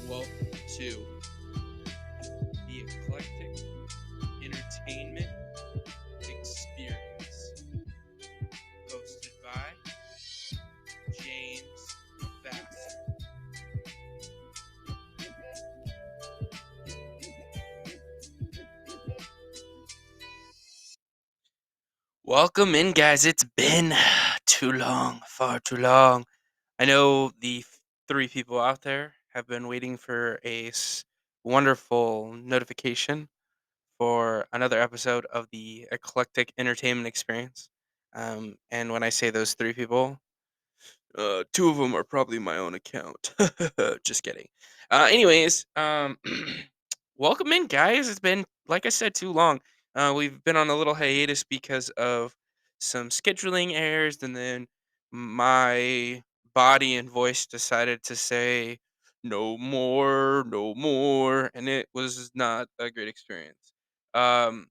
Welcome to the Eclectic Entertainment Experience, hosted by James Vassar. Welcome in, guys. It's been too long, far too long. I know the three people out there have been waiting for a wonderful notification for another episode of the Eclectic Entertainment Experience. And when I say those three people, two of them are probably my own account. Just kidding. Anyways, welcome in, guys. It's been, like I said, too long. We've been on a little hiatus because of some scheduling errors, and then my body and voice decided to say no more, no more, and it was not a great experience. Um,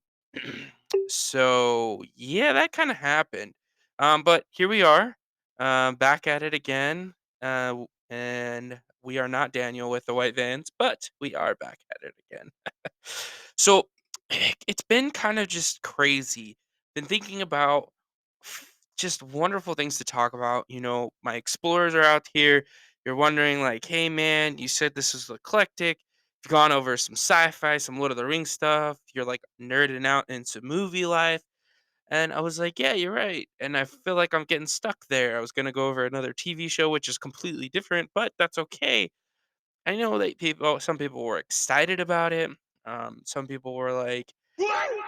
so yeah, that kind of happened. But here we are, back at it again. And we are not Daniel with the white vans, but we are back at it again. So it's been kind of just crazy. Been thinking about just wonderful things to talk about. My explorers are out here. You're wondering, like, hey man, you said this was eclectic. You've gone over some sci-fi, some Lord of the Rings stuff. You're like nerding out into movie life. And I was like, "Yeah, you're right." And I feel like I'm getting stuck there. I was gonna go over another TV show, which is completely different, but that's okay. I know that some people were excited about it. Some people were like,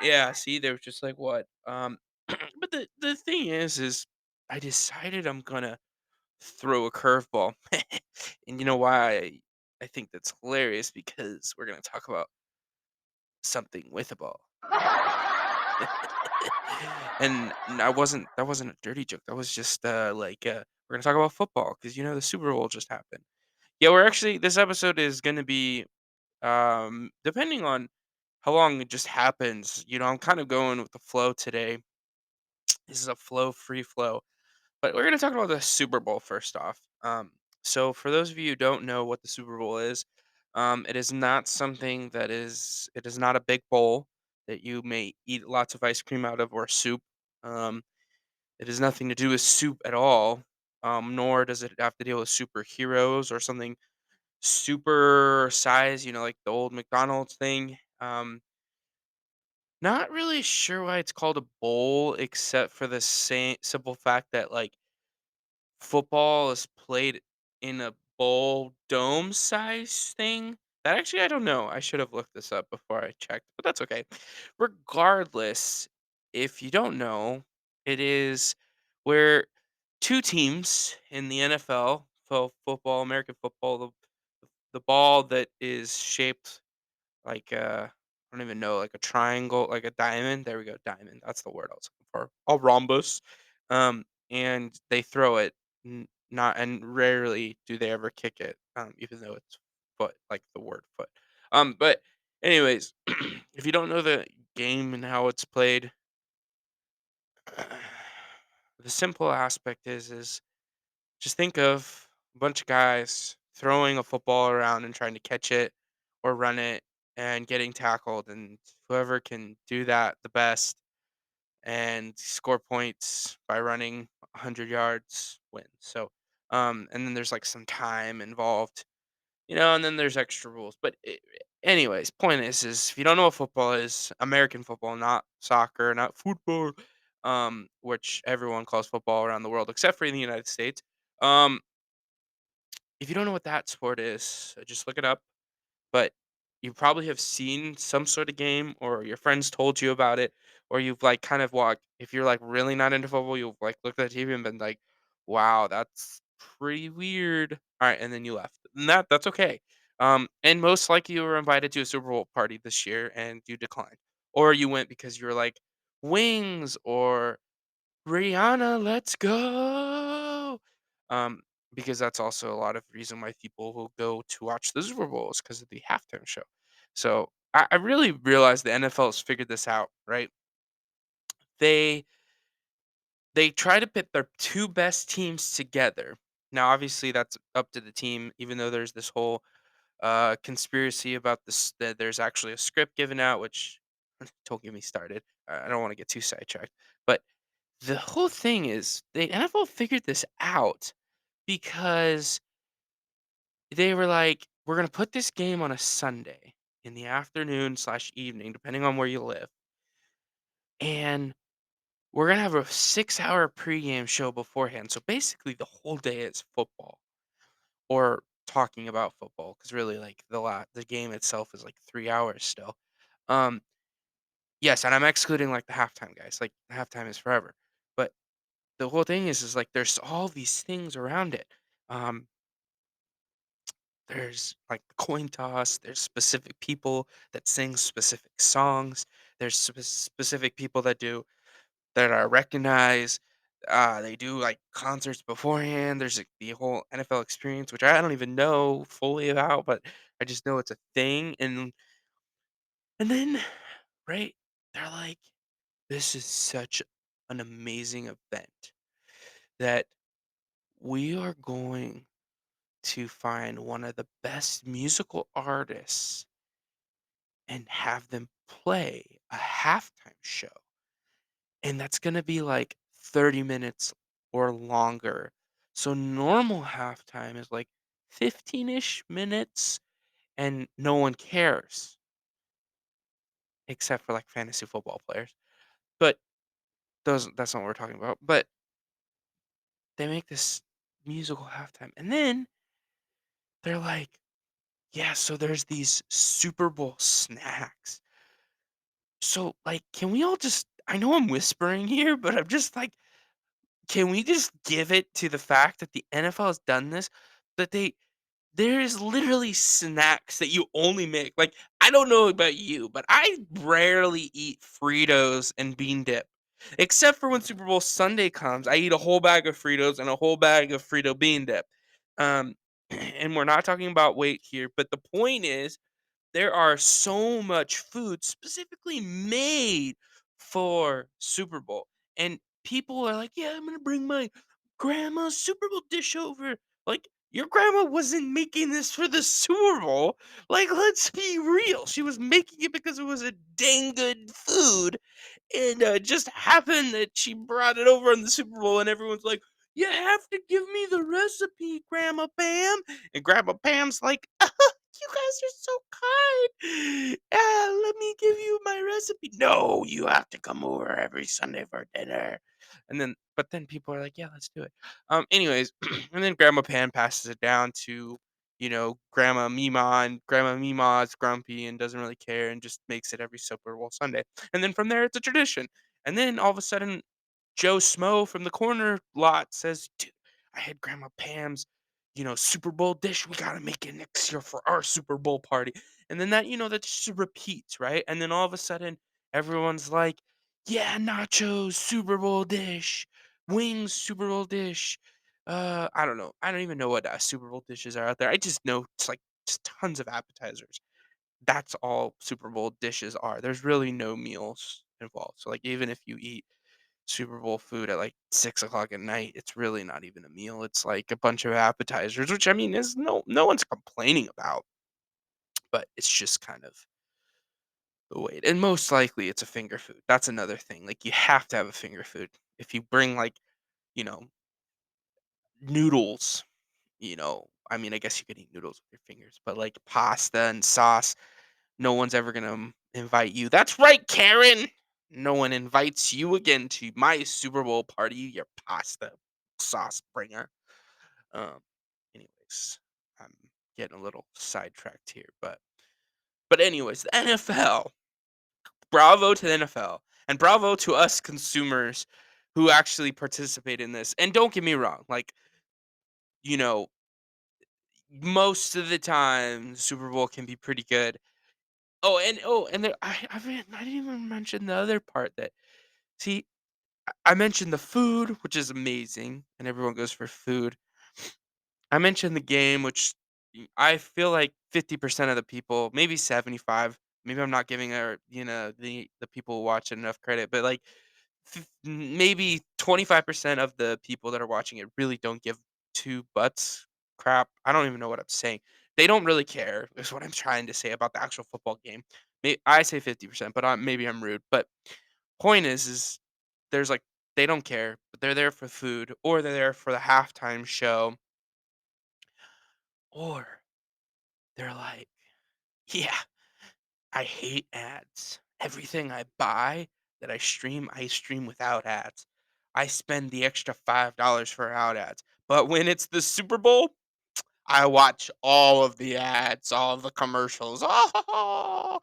"Yeah, see," they were just like, "What?" But the thing is I decided I'm gonna throw a curveball, and you know why I think that's hilarious because we're gonna talk about something with a ball. And I wasn't that wasn't a dirty joke. That was just we're gonna talk about football because the Super Bowl just happened. Yeah, we're actually this episode is gonna be depending on how long it just happens. I'm kind of going with the flow today. This is a free flow. But we're gonna talk about the Super Bowl first off. So for those of you who don't know what the Super Bowl is, it is not something it is not a big bowl that you may eat lots of ice cream out of or soup. Um, it has nothing to do with soup at all, nor does it have to deal with superheroes or something super size, like the old McDonald's thing. Not really sure why it's called a bowl, except for the same simple fact that football is played in a bowl dome size thing. That actually I don't know. I should have looked this up before I checked, but that's okay. Regardless, if you don't know, it is where two teams in the NFL, football, American football, the ball that is shaped like I don't even know, like a triangle, like a diamond. There we go, diamond. That's the word I was looking for. A rhombus. And they throw it, not and rarely do they ever kick it, even though it's foot, like the word foot. But anyways, if you don't know the game and how it's played, the simple aspect is just think of a bunch of guys throwing a football around and trying to catch it or run it and getting tackled, and whoever can do that the best and score points by running 100 yards wins. So, and then there's like some time involved, and then there's extra rules. But anyways, point is if you don't know what football is, American football, not soccer, not football, which everyone calls football around the world except for in the United States. Um, if you don't know what that sport is, just look it up. But you probably have seen some sort of game or your friends told you about it, or you've like kind of walked if you're like really not into football, you've like looked at the TV and been like, wow, that's pretty weird. All right, and then you left. And that's okay. And most likely you were invited to a Super Bowl party this year and you declined. Or you went because you were like, wings or Rihanna, let's go. Um, because that's also a lot of reason why people will go to watch the Super Bowl is because of the halftime show. So I really realize the NFL has figured this out, right? They they try to pit their two best teams together. Now, obviously, that's up to the team, even though there's this whole conspiracy about this that there's actually a script given out, which don't get me started. I don't want to get too sidetracked. But the whole thing is the NFL figured this out because they were like, we're gonna put this game on a Sunday in the afternoon slash evening, depending on where you live, and we're gonna have a 6-hour pregame show beforehand. So basically, the whole day is football or talking about football, because really, like the game itself is like 3 hours still. Um, yes, and I'm excluding like the halftime guys. Like halftime is forever, but the whole thing is like there's all these things around it. Um, there's like the coin toss. There's specific people that sing specific songs. There's specific people that are recognized. They do like concerts beforehand. There's like, the whole NFL experience, which I don't even know fully about, but I just know it's a thing. And then, right, they're like, this is such an amazing event that we are going to find one of the best musical artists and have them play a halftime show. And that's gonna be like 30 minutes or longer. So normal halftime is like 15-ish minutes and no one cares except for like fantasy football players. But those that's not what we're talking about. But they make this musical halftime. And then they're like, yeah, so there's these Super Bowl snacks. So like can we all just I know I'm whispering here, but I'm just like can we just give it to the fact that the NFL has done this? That there's literally snacks that you only make. Like, I don't know about you, but I rarely eat Fritos and bean dip. Except for when Super Bowl Sunday comes, I eat a whole bag of Fritos and a whole bag of Frito bean dip. Um, and we're not talking about weight here, but the point is there are so much food specifically made for Super Bowl, and people are like, "Yeah, I'm gonna bring my grandma's Super Bowl dish over." Like, your grandma wasn't making this for the Super Bowl. Like, let's be real. She was making it because it was a dang good food, and just happened that she brought it over on the Super Bowl, and everyone's like, "You have to give me the recipe, Grandma Pam." And Grandma Pam's like, "You guys are so kind. Let me give you my recipe." "No, you have to come over every Sunday for dinner." But then people are like, "Yeah, let's do it." Anyways, and then Grandma Pan passes it down to, Grandma Mima, and Grandma Mima is grumpy and doesn't really care and just makes it every Super Bowl Sunday. And then from there, it's a tradition. And then all of a sudden, Joe Smo from the corner lot says, "Dude, I had Grandma Pam's, Super Bowl dish. We gotta make it next year for our Super Bowl party." And then that just repeats, right? And then all of a sudden, everyone's like, "Yeah, nachos, Super Bowl dish, wings, Super Bowl dish." I don't know. I don't even know what Super Bowl dishes are out there. I just know it's like just tons of appetizers. That's all Super Bowl dishes are. There's really no meals involved. So like even if you eat Super Bowl food at like 6 o'clock at night, it's really not even a meal. It's like a bunch of appetizers, which I mean is no one's complaining about, but it's just kind of the way. And most likely it's a finger food. That's another thing. Like you have to have a finger food. If you bring like, you know, noodles, I mean, I guess you could eat noodles with your fingers, but like pasta and sauce, no one's ever gonna invite you. That's right, Karen. No one invites you again to my Super Bowl party, your pasta sauce bringer. Um, anyways, I'm getting a little sidetracked here, but anyways, the NFL. Bravo to the NFL, and bravo to us consumers who actually participate in this. And don't get me wrong, like you know, most of the time, Super Bowl can be pretty good. And there, I didn't even mention the other part that see I mentioned the food, which is amazing, and everyone goes for food. I mentioned the game, which I feel like 50% of the people, maybe 75, maybe I'm not giving the people who watch it enough credit, but like maybe 25% of the people that are watching it really don't give two butts crap. I don't even know what I'm saying. They don't really care, is what I'm trying to say about the actual football game. I say 50%, but maybe I'm rude. But point is there's like they don't care, but they're there for food, or they're there for the halftime show, or they're like, yeah, I hate ads. Everything I buy that I stream without ads. I spend the extra $5 for out ads. But when it's the Super Bowl, I watch all of the ads, all of the commercials. Oh,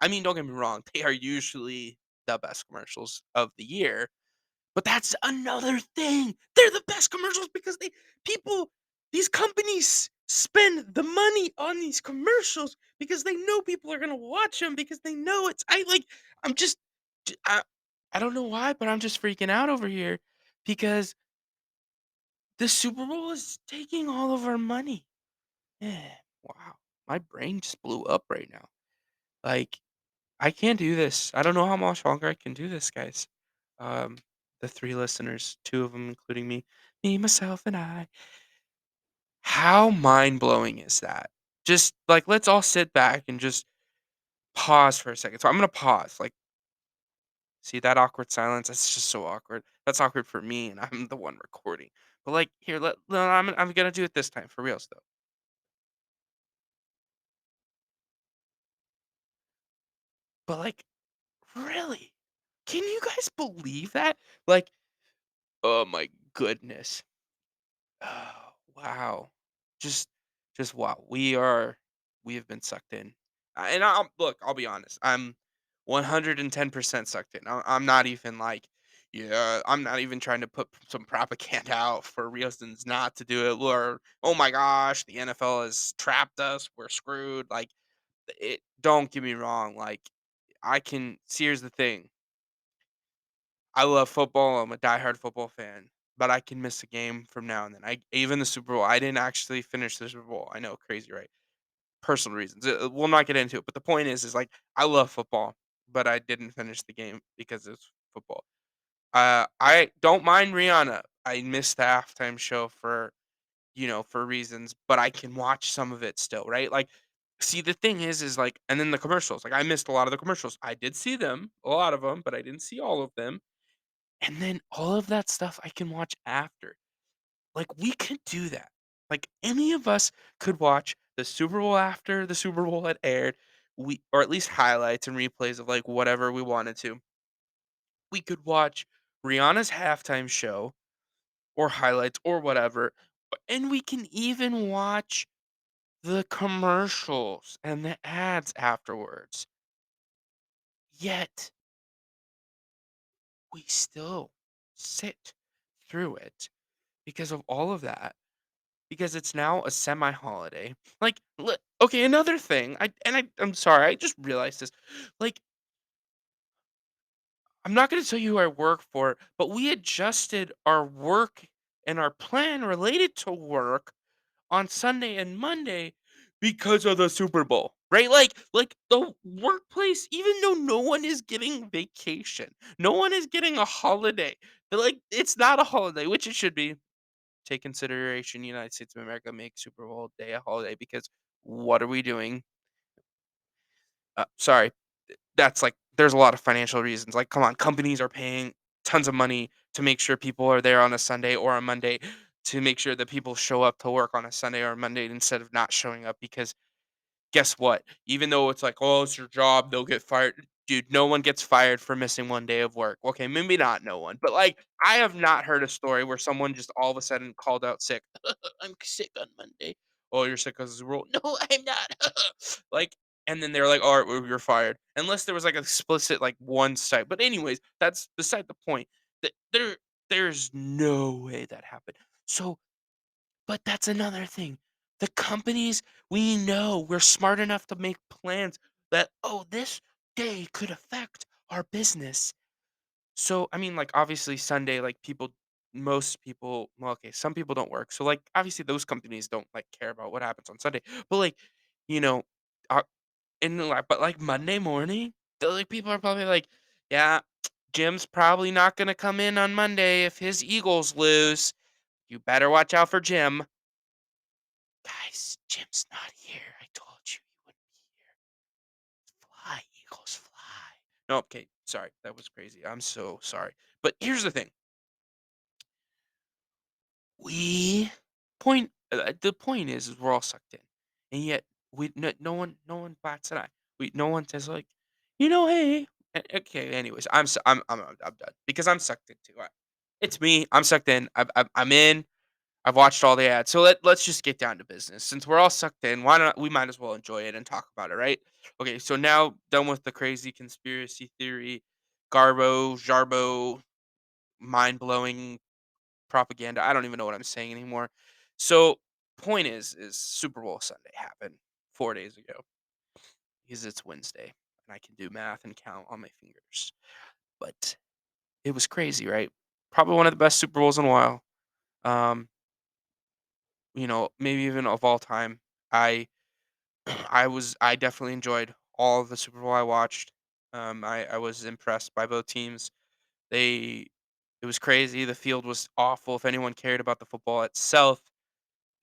I mean, don't get me wrong, they are usually the best commercials of the year, but that's another thing. They're the best commercials because people these companies spend the money on these commercials because they know people are gonna watch them because they know it's I like I'm just j- I don't know why, but I'm just freaking out over here because the Super Bowl is taking all of our money. Yeah. Wow. My brain just blew up right now. Like, I can't do this. I don't know how much longer I can do this, guys. Um, the 3 listeners, 2 of them including me, myself, and I. How mind-blowing is that? Just, like, let's all sit back and just pause for a second. So I'm gonna pause, like, see that awkward silence? That's just so awkward. That's awkward for me, and I'm the one recording. But, like, here, no, I'm gonna do it this time, for reals, though. But, like, really? Can you guys believe that? Like, oh my goodness. Oh, wow. Just just wow. We have been sucked in. And look, I'll be honest. I'm 110% sucked in. I'm not even like, yeah, I'm not even trying to put some propaganda out for reasons not to do it. Or, oh my gosh, the NFL has trapped us. We're screwed. Like, don't get me wrong. Like, here's the thing. I love football. I'm a diehard football fan, but I can miss a game from now and then. Even the Super Bowl. I didn't actually finish the Super Bowl. I know, crazy, right? Personal reasons. We'll not get into it. But the point is like I love football, but I didn't finish the game because it's football. I don't mind Rihanna. I missed the halftime show for for reasons, but I can watch some of it still, right? Like, see, the thing is like, and then the commercials. Like, I missed a lot of the commercials. I did see them, a lot of them, but I didn't see all of them, and then all of that stuff I can watch after. Like, we could do that. Like, any of us could watch the Super Bowl after the Super Bowl had aired, or at least highlights and replays of, like, whatever we wanted to. We could watch Rihanna's halftime show or highlights or whatever, and we can even watch the commercials and the ads afterwards. Yet, we still sit through it because of all of that. Because it's now a semi-holiday. Like, okay, another thing, I'm sorry, I just realized this. Like, I'm not gonna tell you who I work for, but we adjusted our work and our plan related to work on Sunday and Monday because of the Super Bowl, right? Like the workplace, even though no one is getting vacation, no one is getting a holiday. Like, it's not a holiday, which it should be. Take consideration United States of America make Super Bowl day a holiday because what are we doing? Sorry, that's like there's a lot of financial reasons. Like, come on, companies are paying tons of money to make sure people are there on a Sunday or a Monday to make sure that people show up to work on a Sunday or a Monday instead of not showing up because guess what? Even though it's like, "Oh, it's your job, they'll get fired." Dude, no one gets fired for missing 1 day of work. Okay, maybe not no one, but, like, I have not heard a story where someone just all of a sudden called out sick. "I'm sick on Monday." "Oh, you're sick 'cause of the rule." "No, I'm not." Like, and then they're like, "Alright, well, you're fired." Unless there was, like, explicit, like, one site. But anyways, that's beside the point. That there's no way that happened. So but that's another thing. The companies, we know we're smart enough to make plans that, oh, this day could affect our business. So, I mean, like, obviously, Sunday, like, most people, well, okay, some people don't work. So, like, obviously, those companies don't, like, care about what happens on Sunday. But, like, you know, uh, but, like, Monday morning, like, people are probably like, yeah, Jim's probably not going to come in on Monday if his Eagles lose. You better watch out for Jim. Guys, Jim's not here. I told you he wouldn't be here. Fly, Eagles, fly. No, okay, sorry. That was crazy. I'm so sorry. But here's the thing. We the point is we're all sucked in, and yet no one bats an eye. No one says like, hey. Okay. Anyways, I'm done because I'm sucked in too. It's me. I'm sucked in. I'm in. I've watched all the ads. So let's just get down to business. Since we're all sucked in, why not? We might as well enjoy it and talk about it, right? Okay. So now done with the crazy conspiracy theory, jarbo, mind blowing propaganda. I don't even know what I'm saying anymore. So point is Super Bowl Sunday happened 4 days ago because it's Wednesday and I can do math and count on my fingers. But it was crazy, right? Probably one of the best Super Bowls in a while. Um, maybe even of all time. I I definitely enjoyed all of the Super Bowl I watched. I was impressed by both teams. They it was crazy. The field was awful. If anyone cared about the football itself,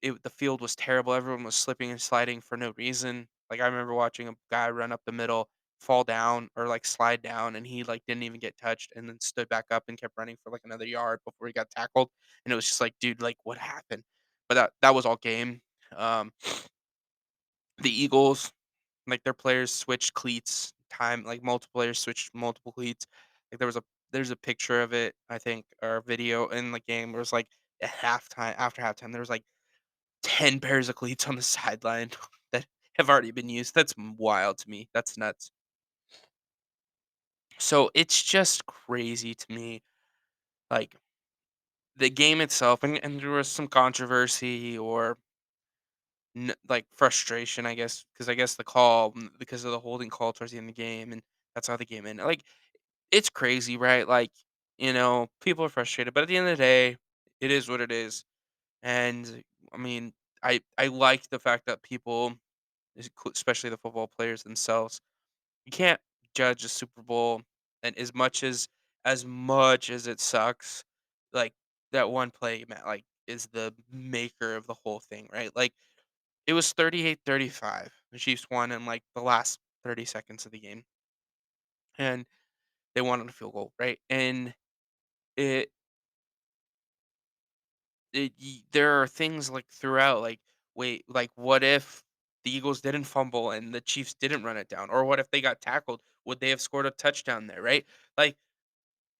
the field was terrible. Everyone was slipping and sliding for no reason. Like I remember watching a guy run up the middle, fall down or like slide down, and he like didn't even get touched, and then stood back up and kept running for like another yard before he got tackled. And it was just like, dude, like what happened? But that was all game. Um, the Eagles, like their players switched cleats like multiple players switched multiple cleats. Like there's a picture of it, I think, or a video in the game where it was like at halftime after halftime there was like 10 pairs of cleats on the sideline that have already been used. That's wild to me. That's nuts. So it's just crazy to me. Like the game itself, and there was some controversy or like frustration, I guess, because I guess the call, because of the holding call towards the end of the game, and that's how the game ended. Like it's crazy, right? Like, people are frustrated, but at the end of the day, it is what it is. And I mean, I like the fact that people, especially the football players themselves, you can't judge a Super Bowl, and as much as it sucks, like that one play, like is the maker of the whole thing, right? Like it was 38-35. The Chiefs won in like the last 30 seconds of the game, and they wanted a field goal, right? And it there are things like throughout, like, wait, like, what if the Eagles didn't fumble and the Chiefs didn't run it down? Or what if they got tackled? Would they have scored a touchdown there, right? Like,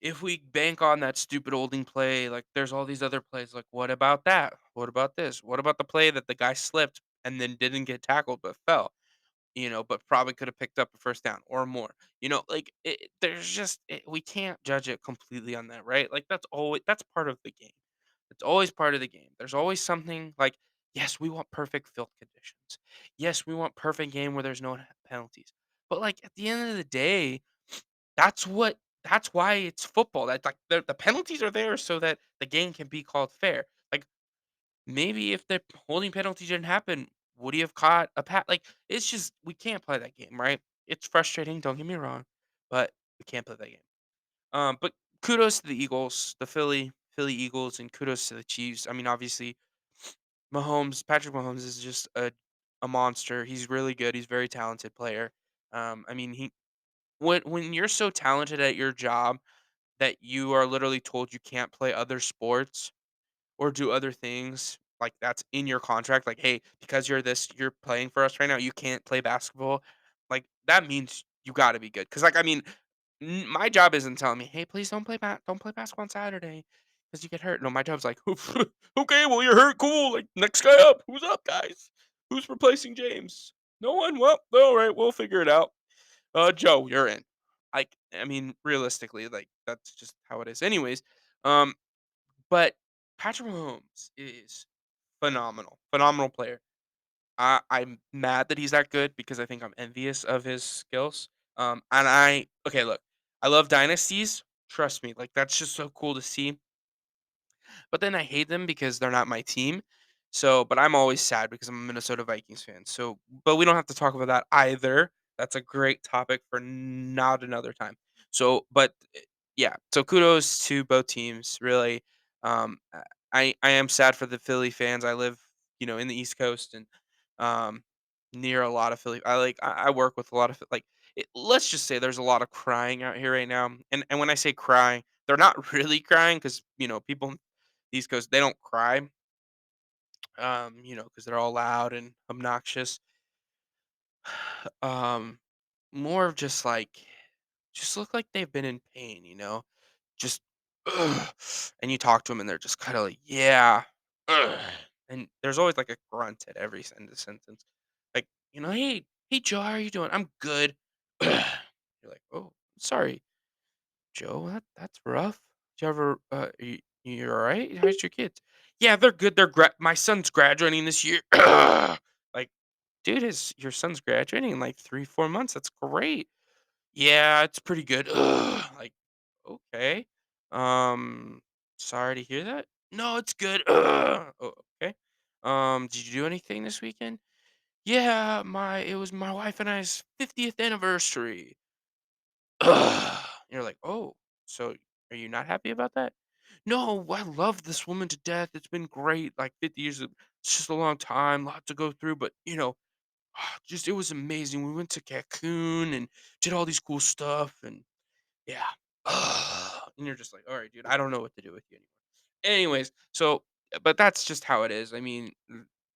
if we bank on that stupid holding play, like, there's all these other plays, like, what about that? What about this? What about the play that the guy slipped and then didn't get tackled but fell? But probably could have picked up a first down or more. Like there's just we can't judge it completely on that, right? Like that's part of the game. It's always part of the game. There's always something like, yes, we want perfect field conditions. Yes, we want perfect game where there's no penalties. But like at the end of the day, that's why it's football. That like the penalties are there so that the game can be called fair. Like maybe if the holding penalty didn't happen, would he have caught a pat? Like it's just we can't play that game, right? It's frustrating. Don't get me wrong, but we can't play that game. But kudos to the Eagles, the Philly Eagles, and kudos to the Chiefs. I mean, obviously, Patrick Mahomes is just a monster. He's really good. He's a very talented player. I mean, when you're so talented at your job that you are literally told you can't play other sports or do other things, like that's in your contract. Like, hey, because you're playing for us right now, you can't play basketball. Like that means you got to be good. Because like I mean, my job isn't telling me, "Hey, please don't play basketball on Saturday because you get hurt." No, my job's like, "Okay, well you're hurt, cool. Like next guy up. Who's up, guys? Who's replacing James? No one. Well, all right, we'll figure it out. Joe, you're in." Like, I mean, realistically, like that's just how it is. Anyways, um, but Patrick Mahomes is phenomenal, phenomenal player. I'm mad that he's that good because I think I'm envious of his skills. And okay, look, I love dynasties. Trust me, like that's just so cool to see. But then I hate them because they're not my team. So, but I'm always sad because I'm a Minnesota Vikings fan. So, but we don't have to talk about that either. That's a great topic for not another time. So, but yeah, so kudos to both teams. Really, I am sad for the Philly fans. I live in the East Coast and um, near a lot of Philly. I work with a lot of let's just say there's a lot of crying out here right now. And when I say crying, they're not really crying because people on the East Coast they don't cry, because they're all loud and obnoxious. Um, more of just look like they've been in pain. Just, "Ugh," and you talk to them and they're just kinda like, "Yeah, ugh," and there's always, like, a grunt at every end of sentence. Like, "Hey, Joe, how are you doing?" "I'm good." You're like, "Oh, sorry, Joe, that's rough. Did you ever you alright? How's your kids?" "Yeah, they're good. My son's graduating this year." Like, "Dude, is your son's graduating in, like, 3, 4 months? That's great." "Yeah, it's pretty good." Like, "Okay. Um, sorry to hear that." "No, it's good." "Oh, okay. Did you do anything this weekend?" "Yeah, my it was my wife and I's 50th anniversary." You're like, "Oh, so are you not happy about that?" "No, I love this woman to death. It's been great. Like 50 years, it's just a long time, lot to go through, but just it was amazing. We went to Cancun and did all these cool stuff and yeah." And you're just like, "All right, dude, I don't know what to do with you anymore." Anyways, but that's just how it is. I mean,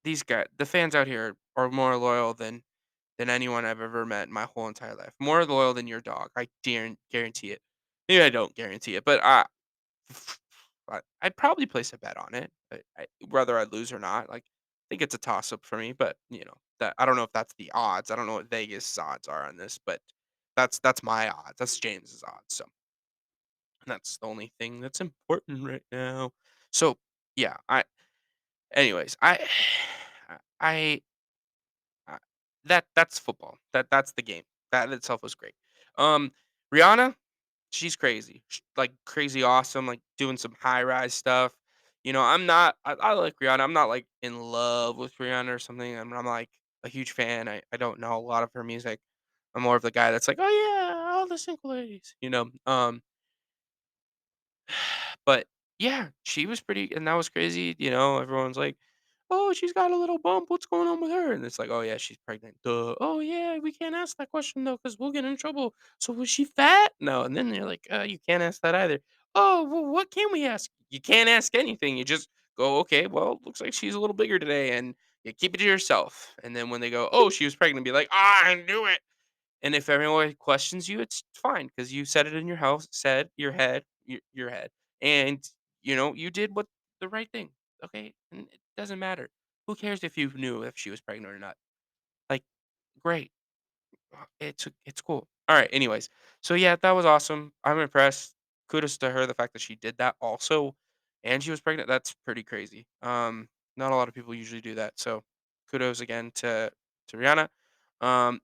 the fans out here are more loyal than anyone I've ever met in my whole entire life. More loyal than your dog. I guarantee it. Maybe I don't guarantee it, but I'd probably place a bet on it, whether I lose or not. Like, I think it's a toss up for me, but that I don't know if that's the odds. I don't know what Vegas odds are on this, but that's my odds. That's James's odds. So that's the only thing that's important right now. So yeah, anyways, I, I that's football. That's the game. That in itself was great. Um, Rihanna, she's crazy. Like crazy awesome, like doing some high rise stuff. I like Rihanna. I'm not like in love with Rihanna or something. I'm like a huge fan. I don't know a lot of her music. I'm more of the guy that's like, oh yeah, all the single ladies. But yeah, she was pretty and that was crazy, everyone's like, "Oh, she's got a little bump, what's going on with her?" And it's like, "Oh, yeah, she's pregnant, duh. Oh, yeah, we can't ask that question though, because 'cause we'll get in trouble. So was she fat?" No, and then you're like, you can't ask that either." "Oh, well, what can we ask?" You can't ask anything, you just go, "Okay, well, looks like she's a little bigger today," and you keep it to yourself, and then when they go, "Oh, she was pregnant," be like, "Ah, I knew it." And if everyone questions you, it's fine because you said it in your house, said your head, and you did what the right thing. Okay, and it doesn't matter. Who cares if you knew if she was pregnant or not? Like, great, it's cool. All right. Anyways, so yeah, that was awesome. I'm impressed. Kudos to her. The fact that she did that also, and she was pregnant. That's pretty crazy. Not a lot of people usually do that. So kudos again to Rihanna.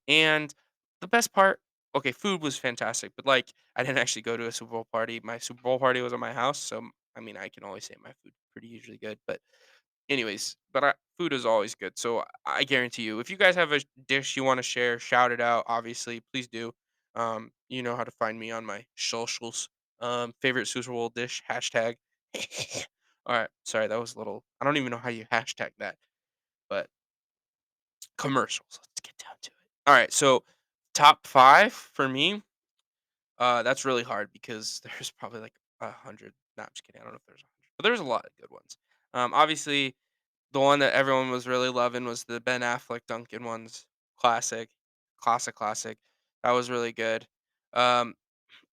And the best part, okay, food was fantastic, but like I didn't actually go to a Super Bowl party. My Super Bowl party was at my house, so I mean I can always say my food pretty usually good, but anyways, but food is always good. So I guarantee you, if you guys have a dish you want to share, shout it out. Obviously, please do. You know how to find me on my socials. Favorite Super Bowl dish hashtag. All right, sorry, that was a little. I don't even know how you hashtag that, but commercials. Let's get down to it. All right, so top five for me. That's really hard because there's probably like 100. No, I'm just kidding. I don't know if there's 100, but there's a lot of good ones. Obviously, the one that everyone was really loving was the Ben Affleck Duncan ones. Classic. Classic. That was really good. Um,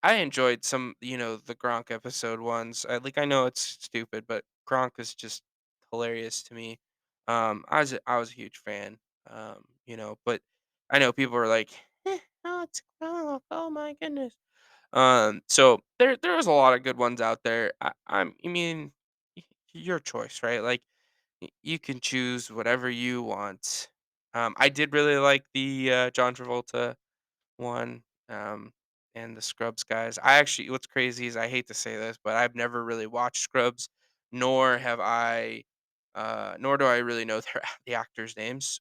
I enjoyed the Gronk episode ones. I know it's stupid, but Gronk is just hilarious to me. I was a huge fan. But I know people are like, oh, it's Gronk. Oh my goodness. So there was a lot of good ones out there. I mean, your choice, right? Like you can choose whatever you want. I did really like the John Travolta one, and the Scrubs guys. What's crazy is I hate to say this, but I've never really watched Scrubs, nor have nor do I really know the actors' names.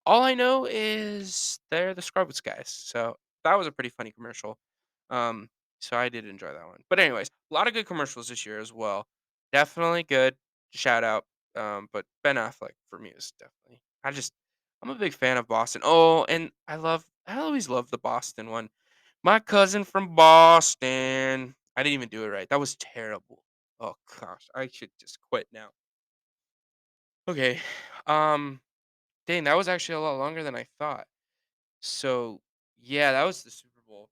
All I know is they're the Scrubs guys. So that was a pretty funny commercial. Um, so I did enjoy that one. But anyways, a lot of good commercials this year as well. Definitely good. Shout out. But Ben Affleck for me is definitely. I'm a big fan of Boston. Oh, and I always love the Boston one. My cousin from Boston. I didn't even do it right. That was terrible. Oh gosh, I should just quit now. Okay. Um, dang, that was actually a lot longer than I thought. So yeah, that was the Super Bowl.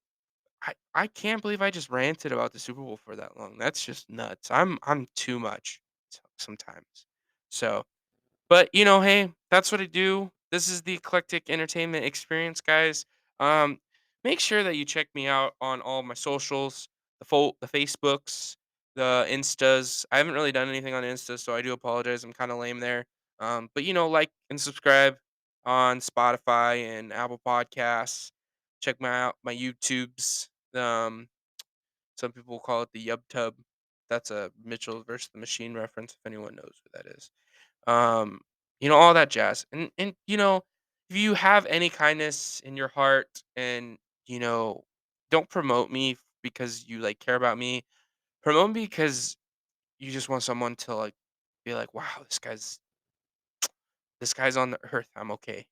I can't believe I just ranted about the Super Bowl for that long. That's just nuts. I'm too much sometimes. So but, hey, that's what I do. This is the Eclectic Entertainment Experience, guys. Um, Make sure that you check me out on all my socials, the Facebooks, the Instas. I haven't really done anything on Insta, so I do apologize. I'm kind of lame there. But like and subscribe on Spotify and Apple Podcasts. Check my YouTubes. Some people call it the Yub Tub. That's a Mitchell versus the Machine reference. If anyone knows who that is, um, all that jazz. And if you have any kindness in your heart and you know, don't promote me because you like care about me. Promote me because you just want someone to like be like, wow, this guy's on the earth. I'm okay.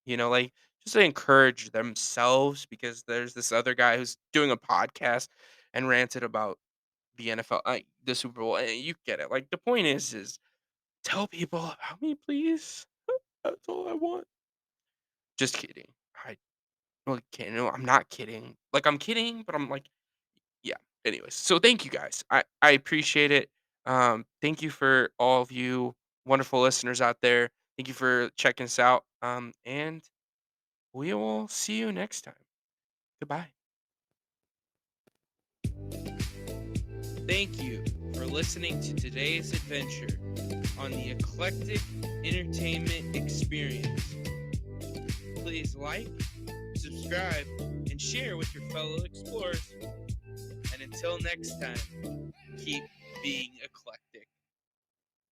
Like just to encourage themselves because there's this other guy who's doing a podcast and ranted about the NFL, the Super Bowl. And you get it. Like the point is tell people about me, please. That's all I want. Just kidding. I really can't. No, I'm not kidding. Like I'm kidding, but I'm like, yeah. Anyways, so thank you guys. I appreciate it. Thank you for all of you wonderful listeners out there. Thank you for checking us out. And we will see you next time. Goodbye. Thank you for listening to today's adventure on the Eclectic Entertainment Experience. Please like, subscribe, and share with your fellow explorers. And until next time, keep being eclectic.